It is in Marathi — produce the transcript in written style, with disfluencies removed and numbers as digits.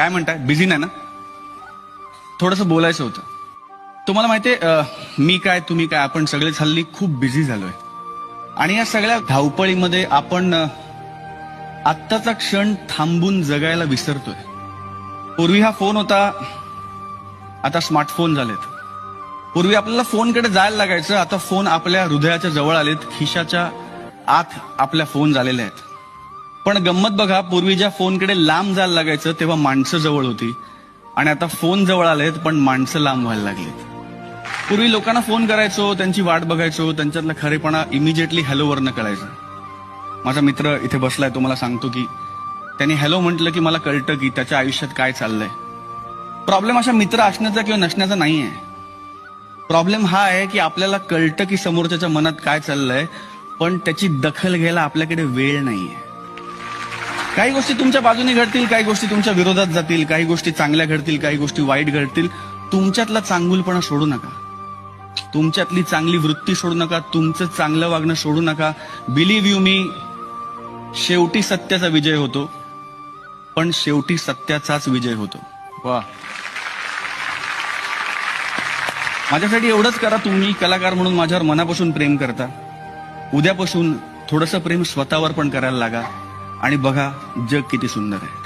काय म्हणताय, बिझी नाही ना? थोडंसं बोलायचं होतं. तुम्हाला माहितीये मी काय तुम्ही काय आपण सगळेच हल्ली खूप बिझी झालोय. आणि या सगळ्या धावपळीमध्ये आपण आत्ताचा क्षण थांबून जगायला विसरतोय. पूर्वी हा फोन होता, आता स्मार्टफोन झालेत. पूर्वी आपल्याला फोनकडे जायला लागायचं, आता फोन आपल्या हृदयाच्या जवळ आलेत, खिशाच्या आत आपल्या फोन झालेले आहेत. पण गंमत बघा, पूर्वी ज्या फोनकडे लांब जायला लागायचं तेव्हा माणसं जवळ होती, आणि आता फोन जवळ आलेत पण माणसं लांब व्हायला लागलीत. पूर्वी लोकांना फोन करायचो, त्यांची वाट बघायचो, त्यांच्यातला खरेपणा इमिजिएटली हॅलोवरनं कळायचं. माझा मित्र इथे बसलाय, तो मला सांगतो की त्यांनी हॅलो म्हटलं की मला कळतं की त्याच्या आयुष्यात काय चाललंय. प्रॉब्लेम अशा मित्र असण्याचा किंवा नसण्याचा नाहीये. प्रॉब्लेम हा आहे की आपल्याला कळतं की समोरच्याच्या मनात काय चाललंय, पण त्याची दखल घ्यायला आपल्याकडे वेळ नाहीये. काही गोष्टी तुमच्या बाजूने घडतील, काही गोष्टी तुमच्या विरोधात जातील, काही गोष्टी चांगल्या घडतील, काही गोष्टी वाईट घडतील. तुमच्यातला चांगुलपणा सोडू नका, तुमच्यातली चांगली वृत्ती सोडू नका, तुमचं चांगलं वागणं सोडू नका. बिलीव्ह यू मी, शेवटी सत्याचा विजय होतो, पण शेवटी सत्याचाच विजय होतो. वा, माझ्यासाठी एवढंच करा, तुम्ही कलाकार म्हणून माझ्यावर मनापासून प्रेम करता. उद्यापासून थोडंसं प्रेम स्वतःवर पण करायला लागा आणि बघा जग किती सुंदर आहे.